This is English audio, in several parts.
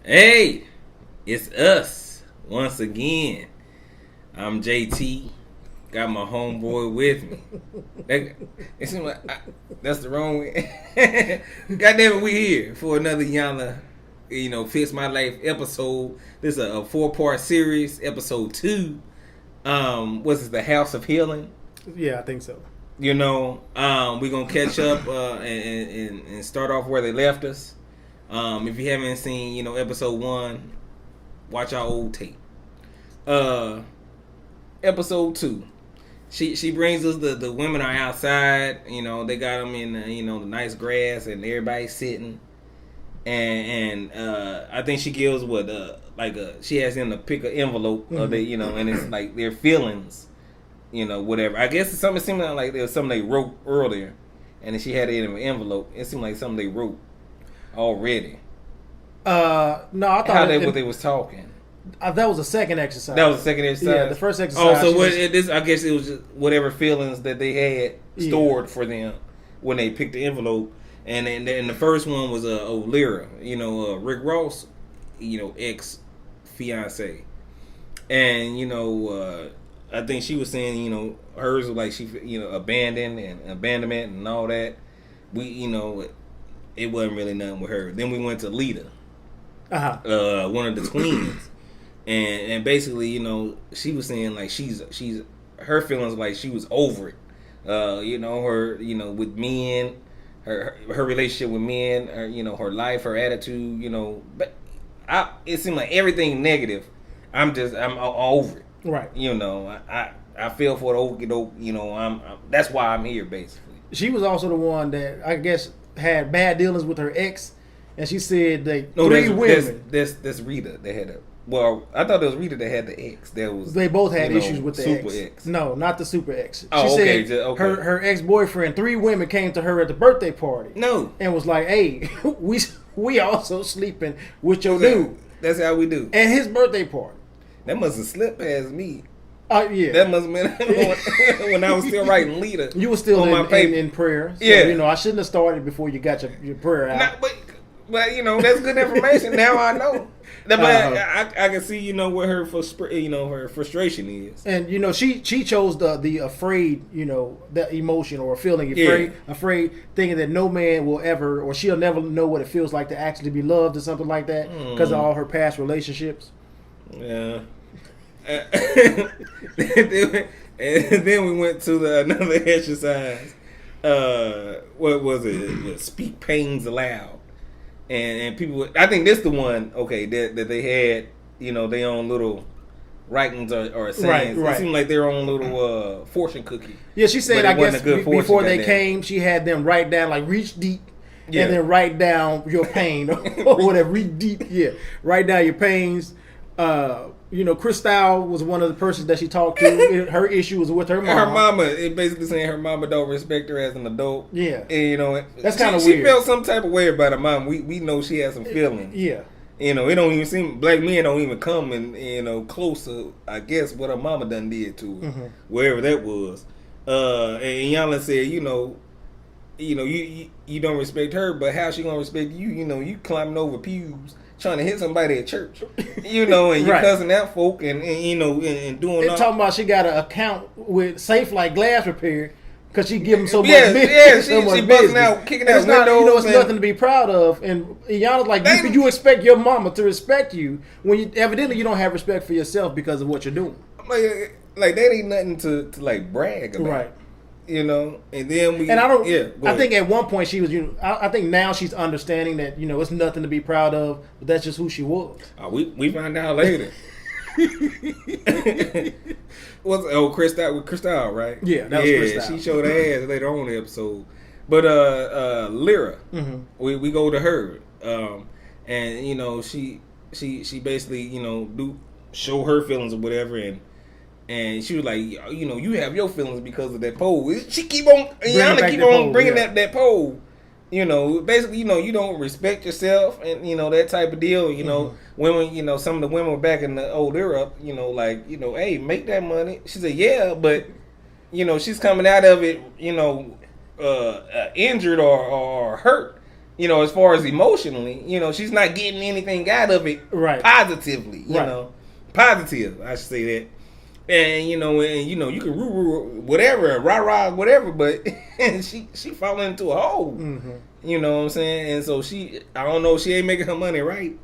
Hey, it's us once again. I'm JT. Got my homeboy with me. It seems like that's the wrong way. God damn it, we here for another Iyanla, Fix My Life episode. This is a 4-part series, episode 2. Was it the House of Healing? Yeah, I think so. We're gonna catch up and start off where they left us. If you haven't seen, episode 1, watch our old tape. Episode 2, she brings us the women are outside. They got them in the nice grass and everybody's sitting. And I think she gives she has them to pick an envelope of and it's like their feelings, whatever. I guess it's something similar like there was something they wrote earlier, and then she had it in an envelope. It seemed like something they wrote already. No, I thought how they was talking. That was the second exercise. That was the second exercise. Yeah, the first exercise. Oh, so I guess it was just whatever feelings that they had stored for them when they picked the envelope. And then the first one was Lyra, Rick Ross, ex fiance, and I think she was saying hers was like she abandoned and abandonment and all that. We it wasn't really nothing with her. Then we went to Lita, one of the twins, and basically she was saying like she's her feelings like she was over it. Her with men. Her relationship with men, her life, her attitude, but it seemed like everything negative. I'm over it, right? I feel for I'm that's why I'm here basically. She was also the one that I guess had bad dealings with her ex, and she said three women. That's Rita. They had I thought it was Rita that had the ex. They both had issues with the super ex. No, not the super ex. Oh, she said her ex-boyfriend, 3 women came to her at the birthday party. No. And was like, hey, we also sleeping with your dude. That's how we do. At his birthday party. That must have slipped past me. Yeah. That must have been when I was still writing Lita. You were still in prayer. So, yeah. I shouldn't have started before you got your prayer out. But that's good information. Now I know. But I can see where her her frustration is. And she chose the afraid that emotion or feeling afraid thinking that no man will ever or she'll never know what it feels like to actually be loved or something like that because of all her past relationships. Yeah. And then we went to another exercise. What was it? Speak pains aloud. And people, I think this the one, that they had, their own little writings or sayings. Right. It seemed like their own little fortune cookie. Yeah, she said, I guess, before they came, she had them write down, like, reach deep, and then write down your pain, or whatever, reach deep, write down your pains. Cristal was one of the persons that she talked to. Her issue was with her mom. Her mama, it basically saying her mama don't respect her as an adult. Yeah. And, that's kind of weird. She felt some type of way about her mom. We know she has some feelings. Yeah. It don't even seem, black men don't even come and, close to, I guess, what her mama done did to her. Wherever that was. And Iyanla said, you don't respect her, but how she gonna respect you? You climbing over pews trying to hit somebody at church, and you cussing out folk and doing. They're talking about she got an account with Safe Like Glass Repair because she give them so much business. She busting out, kicking out windows. It's nothing to be proud of. And Iyanla's like, you expect your mama to respect you when evidently you don't have respect for yourself because of what you're doing. Like that ain't nothing to like brag about. Right. And then we. And I don't. Yeah, I think at one point she was. I think now she's understanding that it's nothing to be proud of, but that's just who she was. We find out later. Cristal, right? Yeah, that was Cristal. She showed her ass later on in the episode. But Lyra, we go to her, and she basically do show her feelings or whatever, and she was like, you have your feelings because of that pole. She keep on bringing that pole. Basically, you don't respect yourself, and that type of deal. Women, some of the women were back in the old Europe. Hey, make that money. She said, yeah, but she's coming out of it, injured or hurt. as far as emotionally, she's not getting anything out of it positively, you know. Positive, I should say that. And you can whatever, rah whatever, but she falling into a hole. Mm-hmm. You know what I'm saying? And so I don't know, she ain't making her money right.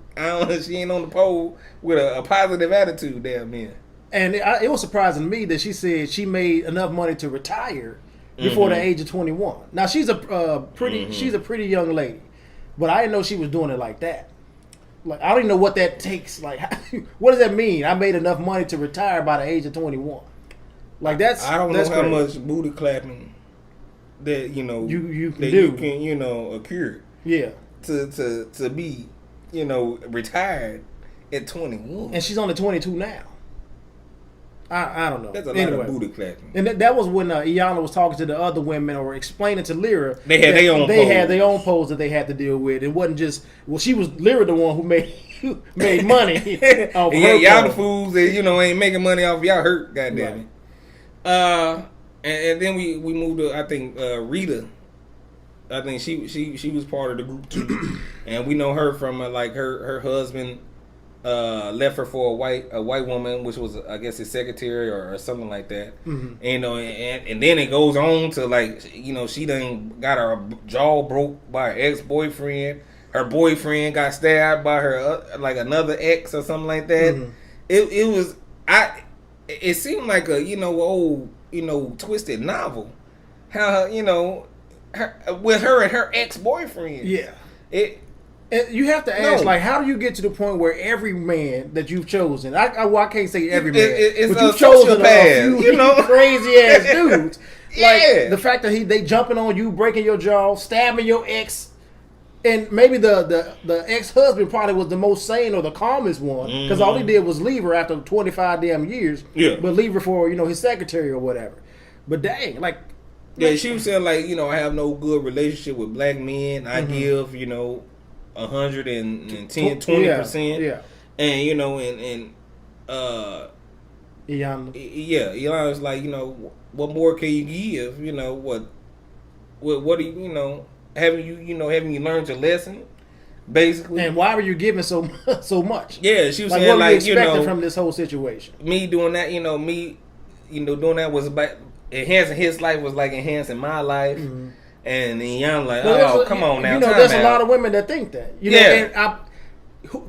She ain't on the pole with a positive attitude, damn man. And it was surprising to me that she said she made enough money to retire before the age of 21. Now she's a pretty young lady, but I didn't know she was doing it like that. Like, I don't even know what that takes. Like, what does that mean? I made enough money to retire by the age of 21. Like, I don't know how much booty clapping that you can occur. Yeah. To be retired at 21. And she's only 22 now. I don't know. That's a lot of booty clapping. And that was when Iyanla was talking to the other women or explaining to Lyra. They had their own pose that they had to deal with. It wasn't just, she was Lyra the one who made money off y'all the fools that, ain't making money off y'all hurt, goddamn it. And then we moved to, I think, Rita. I think she was part of the group too. And we know her from her husband left her for a white woman, which was, I guess, his secretary or something like that. Mm-hmm. And then it goes on to she done got her jaw broke by her ex-boyfriend. Her boyfriend got stabbed by her another ex or something like that. Mm-hmm. It seemed like a old twisted novel. How with her and her ex-boyfriend. Yeah. You have to ask, how do you get to the point where every man that you've chosen, I can't say every man, but you've chosen a few crazy ass dudes. Like the fact that they jumping on you, breaking your jaw, stabbing your ex, and maybe the ex-husband probably was the most sane or the calmest one, because all he did was leave her after 25 damn years, but leave her for his secretary or whatever. But dang, she was saying I have no good relationship with black men. I give 110, 20%. Yeah. And Iyanla. Iyanla's like, what more can you give? What do you haven't you learned your lesson? Basically. And why were you giving so much? Yeah, she was saying what were you expecting from this whole situation? Me doing that, doing that was about enhancing his life was like enhancing my life. Mm-hmm. And Iyanla, come on now. There's a lot of women that think that.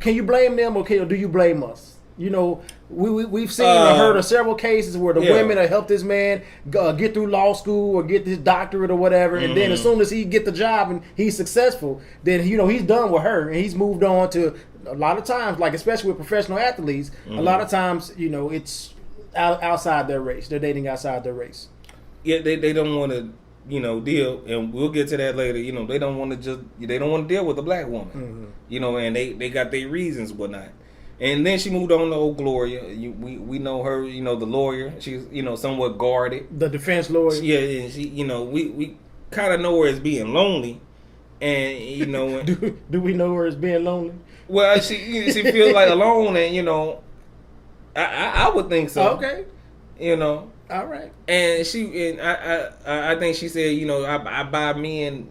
Can you blame them or do you blame us? We've seen or heard of several cases where the women have helped this man get through law school or get his doctorate or whatever, and then as soon as he get the job and he's successful, then he's done with her and he's moved on to a lot of times, especially with professional athletes. A lot of times, it's outside their race. They're dating outside their race. Yeah, they don't want to. Deal, and we'll get to that later. They don't want to deal with a black woman. Mm-hmm. And they got their reasons, whatnot. And then she moved on to old Gloria. We know her, the lawyer. She's, somewhat guarded. The defense lawyer. And she, we kind of know her as being lonely. And, do we know her as being lonely? Well, she feels alone, and, I would think so. Okay. All right. And I think she said, I buy men,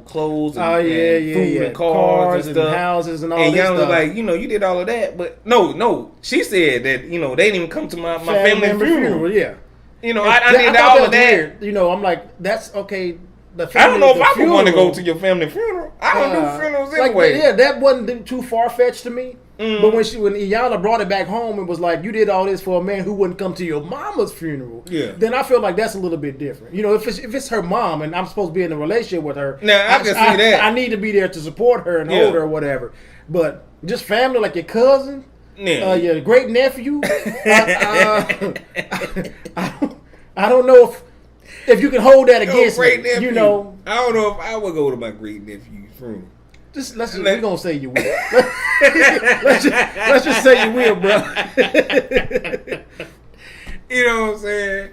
clothes and, food and cars and stuff. And houses and all and this stuff. And Young was like, you did all of that. But no. She said that, they didn't even come to my family funeral. Yeah. I did all of that. Weird. I'm like, that's okay. I don't know if I would want to go to your family funeral. I don't do funerals anyway. That wasn't too far-fetched to me. Mm. But when Iyanla brought it back home and was like, you did all this for a man who wouldn't come to your mama's funeral, then I feel like that's a little bit different. If it's her mom and I'm supposed to be in a relationship with her, now I can see that. I need to be there to support her and hold her or whatever. But just family like your cousin, your great nephew, I don't know if you can hold that against me. Nephew. I don't know if I would go to my great nephew's funeral. We're gonna say you will. let's just say you will, bro. You know what I'm saying?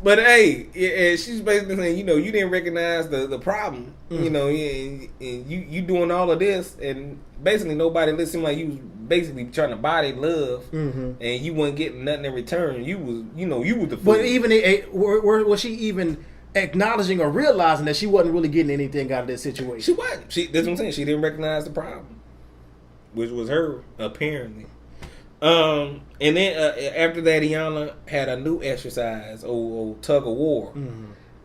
But hey, she's basically saying, you didn't recognize the problem. And you doing all of this, and basically nobody listened. Like you was basically trying to buy their love, and you weren't getting nothing in return. You was the fool. But even was she even acknowledging or realizing that she wasn't really getting anything out of this situation. She wasn't. That's what I'm saying. She didn't recognize the problem, which was her apparently. And then after that, Iyanla had a new exercise, old tug of war,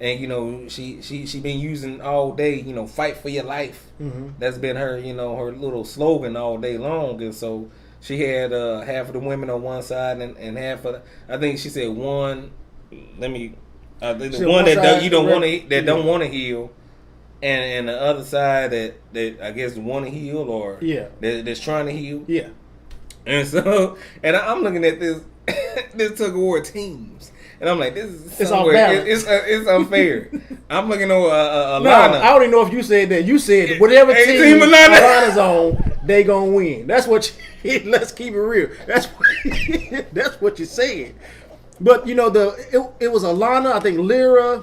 and you know she been using all day. You know, fight for your life. That's been her, you know, her little slogan all day long. And so she had half of the women on one side and half of I think she said one. Let me. The one that you don't want to don't want to heal, and the other side that I guess want to heal or that's trying to heal. Yeah. And so, and I'm looking at this tug of war teams, and I'm like, this is it's unfair. I'm looking over Alana. No, I don't even know if you said that. You said whatever team Alana's on, they gonna win. That's what. Let's keep it real. That's what you said. But you know it was Alana, I think Lyra,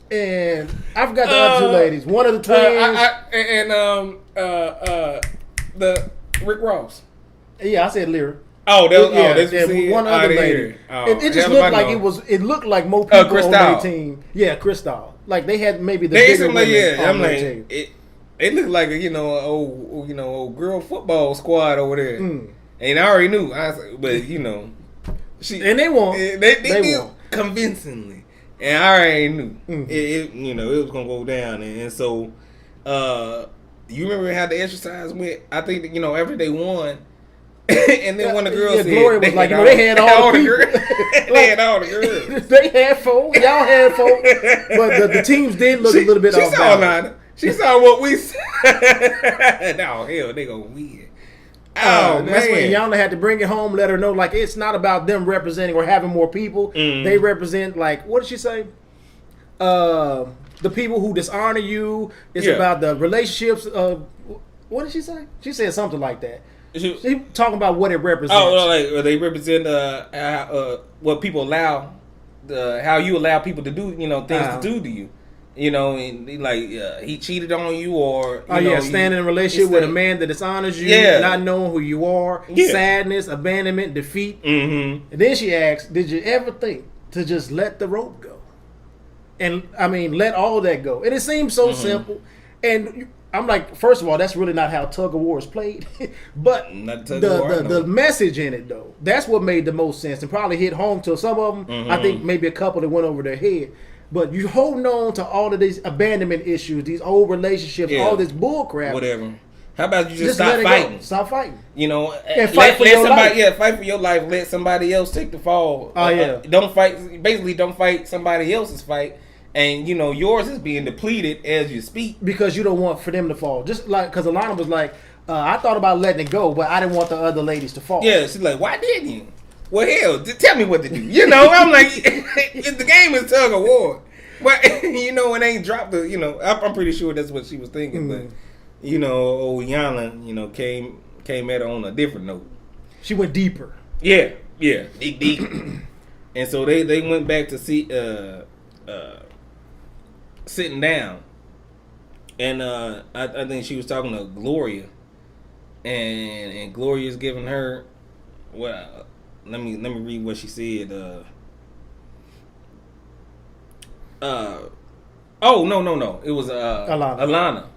and I forgot the other two ladies. One of the twins, the Rick Ross. Yeah, I said Lyra. Oh, that's one other lady. It just looked like it looked like more people on their team. Yeah, Crystal. Like they had maybe the bigger women on their team. It looked like a old girl football squad over there. And I already knew. But you know. And they won. They won convincingly, and I already knew it was gonna go down. And so, you remember how the exercise went? I think that, after they won, and then when the girls said, Gloria was like, they had all the girls. They had all the girls. They had folk. Y'all had folk, but the teams did look a little bit off balance. She saw what we said. No, hell, they gonna win. That's when Iyanla had to bring it home, let her know, like, it's not about them representing or having more people. They represent, like, what did she say? The people who dishonor you. It's about the relationships. What did she say? She said something like that. She talking about what it represents. Oh, like they represent what people allow, how you allow people to do, things to do to you. And he cheated on you, or standing in a relationship with a man that dishonors you, not knowing who you are, sadness, abandonment, defeat. And then she asked, "Did you ever think to just let the rope go?" And I mean, let all that go. And it seems so simple. And I'm like, first of all, that's really not how tug of war is played. But the message in it, though, that's what made the most sense and probably hit home to some of them. I think maybe a couple that went over their head. But you holding on to all of these abandonment issues, these old relationships, all this bull crap. Whatever. How about you just stop fighting? Stop fighting. And fight for your life. Yeah, fight for your life. Let somebody else take the fall. Don't fight. Basically, don't fight somebody else's fight. And yours is being depleted as you speak because you don't want for them to fall. Just like because Alana was like, I thought about letting it go, but I didn't want the other ladies to fall. Yeah, she's like, why didn't you? Well, hell, tell me what to do. I'm like, the game is tug of war. But, it ain't dropped the, I'm pretty sure that's what she was thinking. But, Iyanla, came at her on a different note. She went deeper. Yeah, deep. And so they went back to see, sitting down. And I think she was talking to Gloria. And Gloria's giving her, well, let me read what she said. No. It was Alana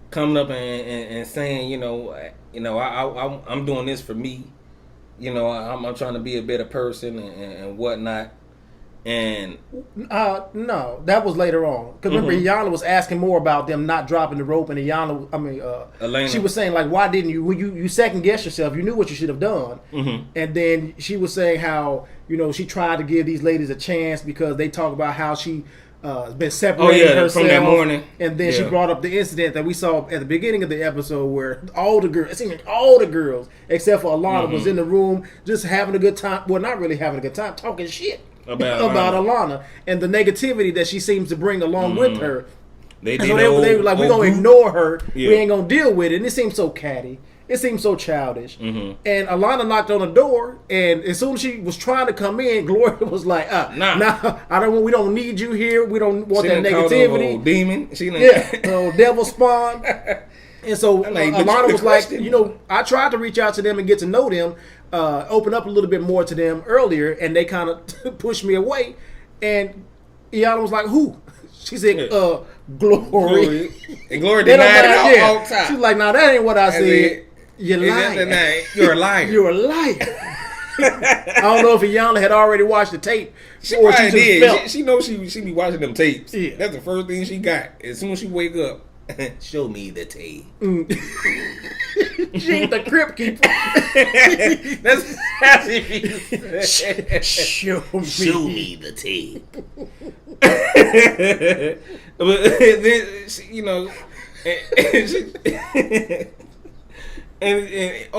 coming up and saying, I'm doing this for me. I'm trying to be a better person and whatnot. And no, that was later on. Because remember, Iyanla was asking more about them not dropping the rope, and Iyanla, she was saying, like, why didn't you? When you second guess yourself, you knew what you should have done. And then she was saying how she tried to give these ladies a chance because they talk about how she has been separating herself from that morning. And then she brought up the incident that we saw at the beginning of the episode where all the girls, it seemed like all the girls except for Alana was in the room just having a good time. Well, not really having a good time, talking shit. About Alana and the negativity that she seems to bring along with her. They were like, we're going to ignore her. Yeah. We ain't going to deal with it. And it seems so catty. It seems so childish. And Alana knocked on the door, and as soon as she was trying to come in, Gloria was like, nah, we don't need you here. We don't want that negativity. Old demon. Devil spawn. And so Alana was like, I tried to reach out to them and get to know them. Open up a little bit more to them earlier, and they kind of pushed me away. And Iyanla was like, "Who?" She said, Yeah. Glory. And Glory denied it all time. She's like, nah, that ain't what I said. You're Is that the name? You're a liar. You're a liar. I don't know if Iyanla had already watched the tape. She probably did. She knows she be watching them tapes. Yeah. That's the first thing she got. As soon as she wake up, show me the tape. She ain't the crypt keeper. That's how she said. Show me the tape. But then she, you know, and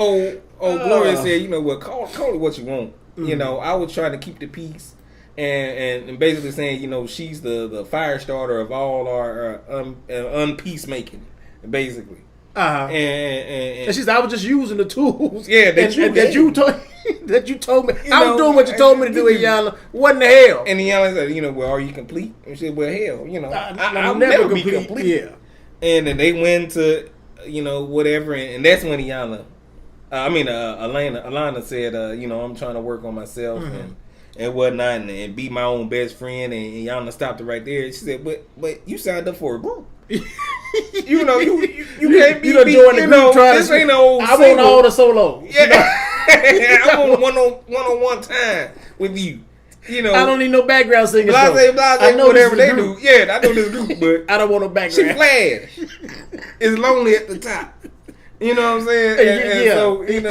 Gloria said, you know what, call it what you want. You know, I was trying to keep the peace. And basically saying, you know, she's the fire starter of all our unpeacemaking, basically. And she said, I was just using the tools. Yeah, that you told me. I was doing what you told me to do, Iyanla. What in the hell? And Iyanla said, you know, well, are you complete? And she said, well, hell, you know, I'll never be complete. Yeah. And then they went to, you know, whatever, and that's when Iyanla, Alana said, you know, I'm trying to work on myself and whatnot, and be my own best friend, and Iyanla stopped it right there. She said, but you signed up for a group. You know, you can't be, joined the group trying this to, ain't no I want all the solos. Yeah. I want one-on-one time with you. You know, I don't need no background singers. Blase, whatever they do. Yeah, I know this group, but I don't want no background. She flash. It's lonely at the top. You know what I'm saying? And so, you know,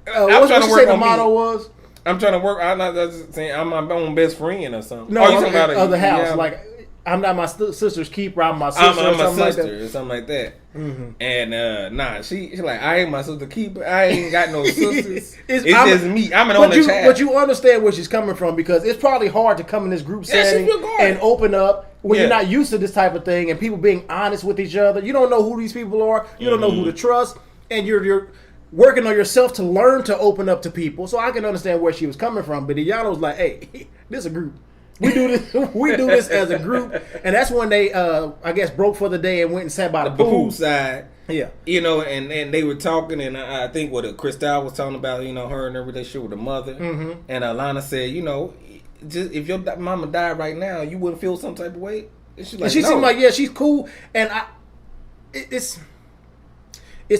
I'm trying to work on the motto was? I'm trying to work. I'm not just saying I'm my own best friend or something. No, you talking about the house. Like, I'm not my sister's keeper. I'm my sister. I'm my sister or something like that. Mm-hmm. And she's like, I ain't my sister keeper. I ain't got no sisters. It's just me. I'm an only child. But you understand where she's coming from, because it's probably hard to come in this group setting and open up when you're not used to this type of thing and people being honest with each other. You don't know who these people are. You don't know who to trust, and you're working on yourself to learn to open up to people. So I can understand where she was coming from. But Iyanla was like, hey, this is a group. We do this. We do this as a group, and that's when they, I guess, broke for the day and went and sat by the pool side. Yeah, you know, and they were talking, and I think what Cristal was talking about, you know, her and her relationship with her mother, and Alana said, you know, just if your mama died right now, you wouldn't feel some type of way. And she's like, she seemed like, she's cool, and it's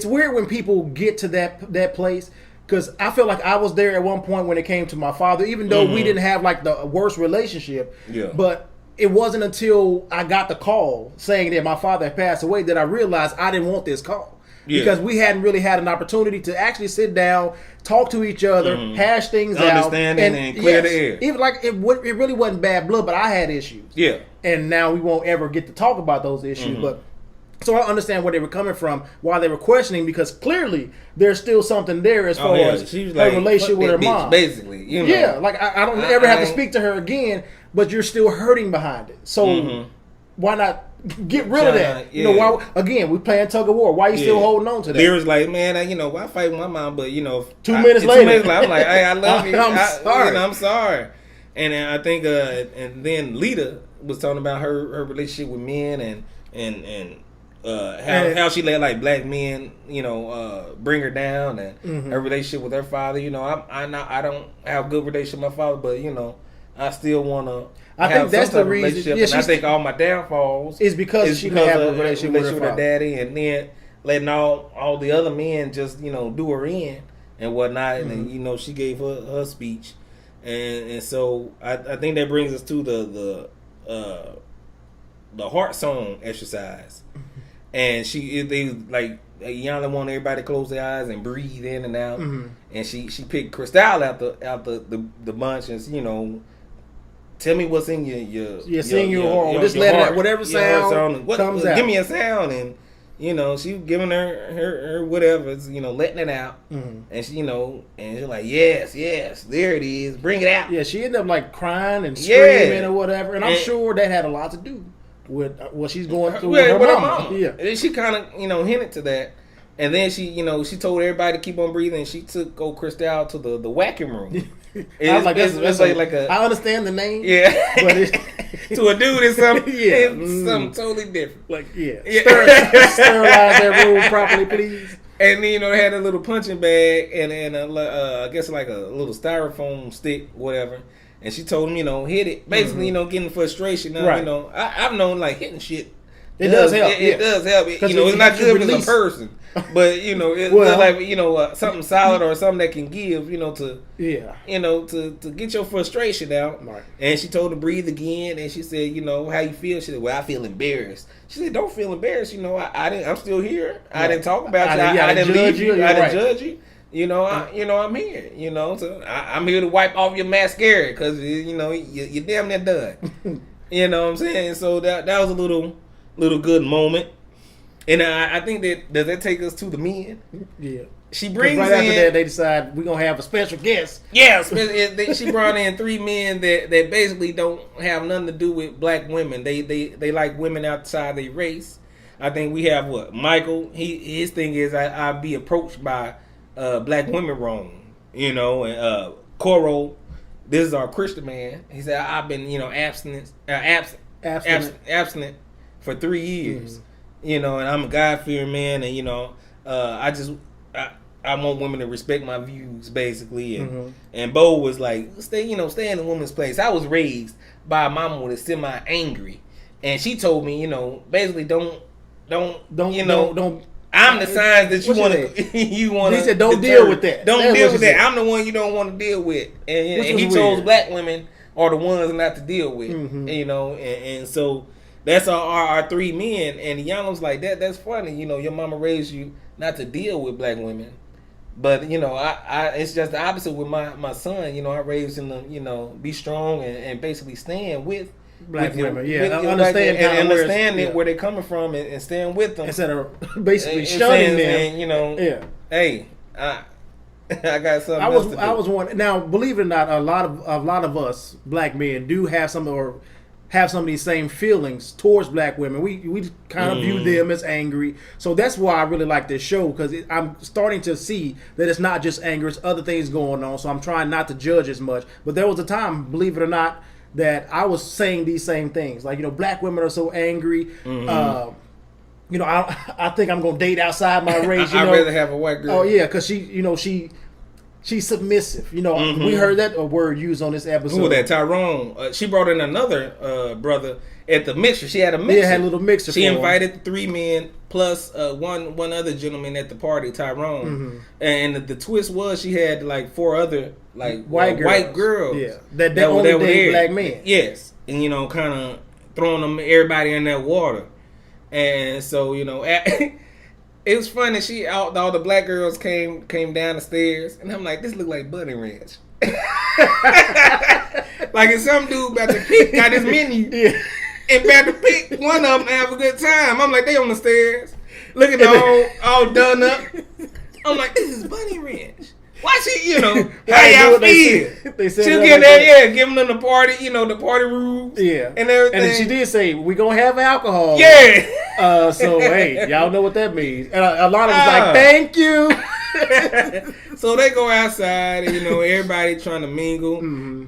weird when people get to that place. Because I feel like I was there at one point when it came to my father, even though we didn't have like the worst relationship. Yeah. But it wasn't until I got the call saying that my father had passed away that I realized I didn't want this call. Yeah. Because we hadn't really had an opportunity to actually sit down, talk to each other, hash things out. And clear the air. Even like it really wasn't bad blood, but I had issues. Yeah. And now we won't ever get to talk about those issues. But so I understand where they were coming from, why they were questioning, because clearly there's still something there as far as her relationship with her mom. Basically, you know. Yeah, like I don't ever have to speak to her again, but you're still hurting behind it. So why not get rid of that? Yeah. You know, why? Again, we playing tug of war. Why are you still holding on to that? Lyra's like, man, I fight with my mom, but you know, 2 minutes later, I'm like, hey, I love you. I'm sorry. You know, I'm sorry. And I think, and then Lita was talking about her relationship with men and how she let like black men, you know, bring her down, and her relationship with her father. You know, I don't have a good relationship with my father, but you know, I still want to. I think that's the reason. Yeah, and I think all my downfalls is because she didn't have a relationship with her daddy, and then letting all the other men just, you know, do her in and whatnot, and then, you know, she gave her speech, and so I think that brings us to the heart song exercise. And they like Iyanla wanted everybody to close their eyes and breathe in and out. And she picked Cristal out the bunch, and you know, tell me what's in your heart. Just let it, whatever sound comes out. Give me a sound, and you know, she giving her whatever, you know, letting it out, and she, you know, and she's like, yes, there it is, bring it out. Yeah, she ended up like crying and screaming or whatever, and I'm sure that had a lot to do with what she's going through with her mama. Yeah, and she kind of, you know, hinted to that, and then she, you know, she told everybody to keep on breathing. She took Cristal to the whacking room. I was like, that's like a. I understand the name. Yeah, but to a dude, it's something. It's something totally different. Like sterilize that room properly, please. And then, you know, they had a little punching bag and I guess like a little styrofoam stick, whatever. And she told him, hit it. Basically, getting frustration. Now, Right. I've known like hitting shit. It does help. It does help. Because It's not good as a person, but it's Well, like something solid or something that can give to to get your frustration out. Right. And she told her to breathe again, and she said, how you feel? She said, well, I feel embarrassed. She said, don't feel embarrassed. I didn't. I'm still here. I didn't talk about you. I didn't leave you. I didn't judge you. I'm here. So I'm here to wipe off your mascara because you're damn near done. You know what I'm saying? So that was a little good moment. And I think does that take us to the men? Yeah. She brings right in, after that they decide we're gonna have a special guest. Yeah, she brought in 3 men that basically don't have nothing to do with black women. They like women outside their race. I think we have Michael. His thing is I be approached by black women wrong. And Coro, this is our Christian man. He said I've been abstinent for 3 years. And I'm a God-fearing man, and I want women to respect my views, basically. And Bo was like, stay in a woman's place. I was raised by a mama with a semi-angry, and she told me, basically don't. I'm the signs that you want to. You want to. He said, "Don't deal with that. Don't deal with that. I'm the one you don't want to deal with." And he chose black women are the ones not to deal with. And so that's our 3 men. And Iyanla was like, that's funny. Your mama raised you not to deal with black women. But I it's just the opposite with my son. I raised him to be strong and basically stand with black women. Understand where they're coming from and stand with them instead of basically shunning them. Hey, I got something. I was one. Now, believe it or not, a lot of us black men do have some of these same feelings towards black women. We kind of view them as angry. So that's why I really like this show, because I'm starting to see that it's not just anger, it's other things going on. So I'm trying not to judge as much. But there was a time, believe it or not, that I was saying these same things. Like, black women are so angry. I think I'm going to date outside my race. I'd rather have a white girl. Oh, yeah, because she's submissive. We heard that word used on this episode. Who that? Tyrone. She brought in another brother at the mixer. She had a mixer. Yeah, had a little mixer. She invited the 3 men plus one other gentleman at the party, Tyrone. And the twist was she had like 4 other white girls. Yeah, that only date black men. Yes, and kind of throwing everybody in that water. And so it was funny. All the black girls came down the stairs, and I'm like, this look like Bunny Ranch. Like if some dude about to pick got his menu and about to pick one of them and have a good time. I'm like, they on the stairs, looking all done up. I'm like, this is Bunny Ranch. Why she, how y'all feel? They said she'll get there, give them the party, the party rules, and everything. And then she did say, we gonna have alcohol. Yeah. So hey, y'all know what that means. And a lot of us like, thank you. So they go outside, and everybody trying to mingle,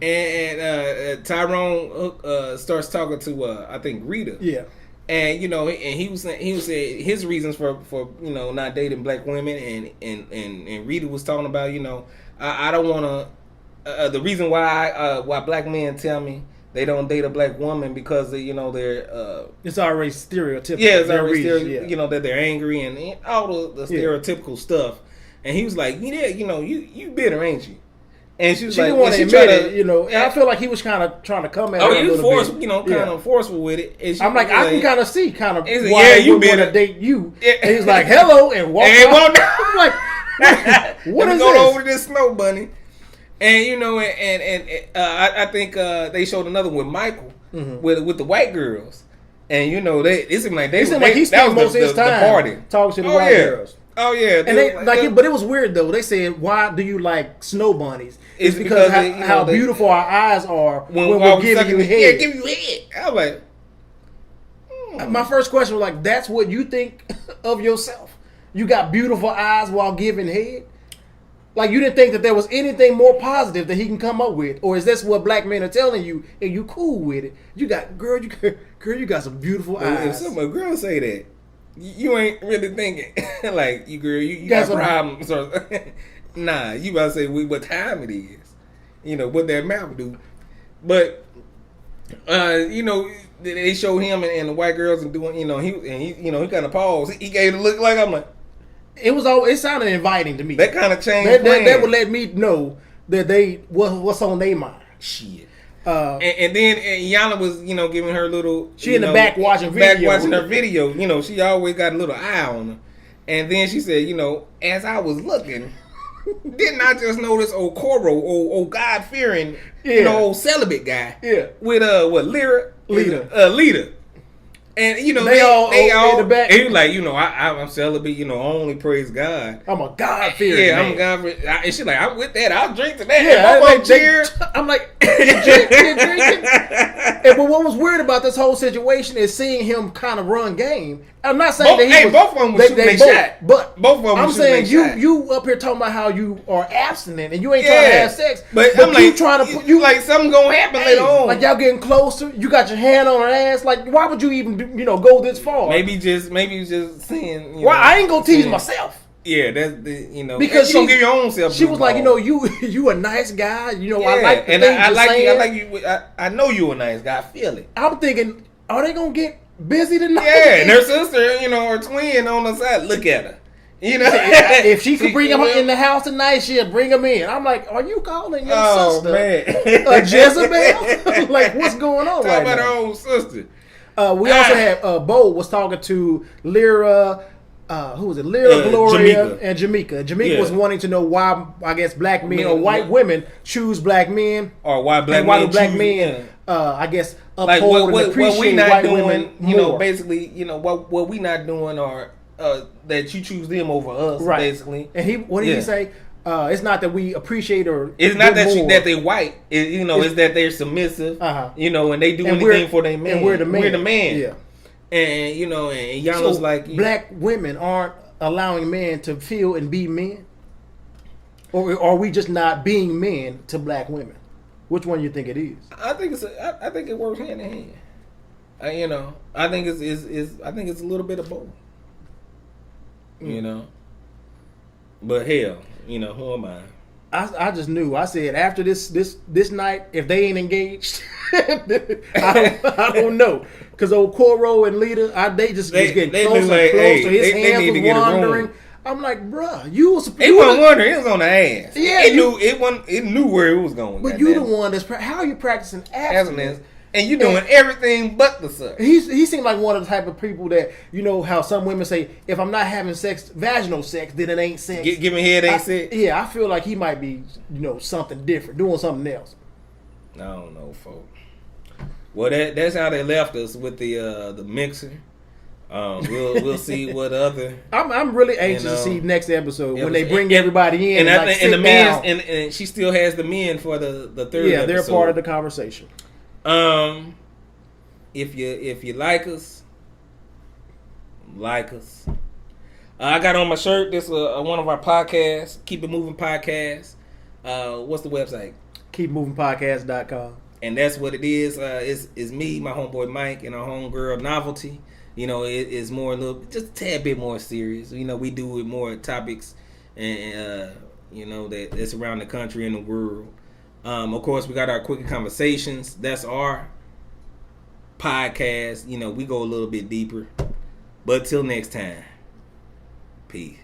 and Tyrone starts talking to I think Rita. Yeah. And and he was saying his reasons for not dating black women, and Rita was talking about I don't want to the reason why black men tell me they don't date a black woman because they're it's already stereotypical. Yeah, it's already that they're angry and all the stereotypical stuff. And he was like, you bitter, ain't you? And she was like, didn't want to admit it, and I feel like he was kind of trying to come at her he was forceful, kind of forceful with it. And I'm like, I can kind of see why you would want to date you. And he's like, hello, and walk out. I'm like, what is going this? over this snow bunny? And I think they showed another with Michael with the white girls, and it seemed like he spent most of his time talking to the white girls. Oh yeah, and but it was weird though. They said, "Why do you like snow bunnies?" It's because how beautiful our eyes are when we're giving you head. Yeah, give you head. I was like, my first question was like, "That's what you think of yourself? You got beautiful eyes while giving head? Like you didn't think that there was anything more positive that he can come up with, or is this what black men are telling you and you cool with it? You got you got some beautiful eyes." If some girl say that, you ain't really thinking like you got problems or nah. You about to say what time it is, what that mouth do. But you know, they show him and the white girls and doing, you know, he kind of paused. He gave a look like, I'm like, it sounded inviting to me. that kind of changed. That would let me know that what's on their mind. Shit. And then Iyanla was, you know, giving her little. She in the back watching her video. You know, she always got a little eye on her. And then she said, you know, as I was looking, didn't I just notice old Coro, old God fearing, you know, old celibate guy, with what Lita. And you know they all in the back. He was like, you know, I'm celibate. You know, I only praise God. I'm a God fearing. Yeah, man. I'm God fearing. And she's like, I'm with that. I'll drink to that. Yeah, I'm like, you're drinking. But what was weird about this whole situation is seeing him kind of run game. I'm not saying both of them were shooting shot. But both of them I'm saying you up here talking about how you are abstinent and you ain't trying to have sex. But I'm like, trying to put you like something gonna happen later on. Like y'all getting closer. You got your hand on her ass. Like why would you even go this far? Maybe just saying. Well, I ain't gonna tease myself. Yeah, that's the because you gonna give your own self. She was like, you a nice guy. You know, I like the and things I like saying. you. I like you. I know you a nice guy. I feel it. I'm thinking, are they gonna get busy tonight? Yeah, and her sister, you know, her twin on the side. Look at her. You know, if she could bring him in the house tonight, she'd bring him in. I'm like, are you calling your sister a Jezebel? Like, what's going on right now? Talk about her own sister. We also had Bo was talking to Lyra. Who was it? Lyra, Gloria, and Jamaica. Jamaica was wanting to know why, I guess, black men or white women choose black men, or why black men, I guess, like uphold and appreciate white women more. You know, basically, you know what we not doing, or that you choose them over us, right? Basically, and what did he say? It's not that we appreciate or it's not that they're white. It's that they're submissive. You know, and they do anything for their man. And we're the man. We're the man. Yeah. And you know, and Iyanla's like black women aren't allowing men to feel and be men, or are we just not being men to black women? Which one you think it is? I think it works hand in hand. You know, I think it's a little bit of both. You know, but hell, you know, who am I? I just knew. I said after this night, if they ain't engaged, I don't know. Because old Coro and Lita, they was getting closer and closer. His hands was wandering. I'm like, bruh, you was. It wasn't wandering. It was on the ass. Yeah, it knew where it was going. But you the one that's how are you practicing abstinence? And you doing everything but the sex. He seemed like one of the type of people that, you know how some women say, if I'm not having sex, vaginal sex, then it ain't sex. Giving head ain't sex. Yeah, I feel like he might be, something different, doing something else. I don't know, folks. Well, that's how they left us with the mixer. We'll see what other. I'm really anxious to see next episode when they bring everybody in and the men and she still has the men for the third. Yeah, they're episode. part of the conversation. If you like us, I got on my shirt. This one of our podcasts, Keep It Moving Podcast. What's the website? KeepMovingPodcast.com. And that's what it is. It's me, my homeboy Mike, and our homegirl Novelty. You know, it's more just a tad bit more serious. You know, we do with more topics and that's around the country and the world. Of course, we got our Quick Conversations. That's our podcast. You know, we go a little bit deeper. But till next time, peace.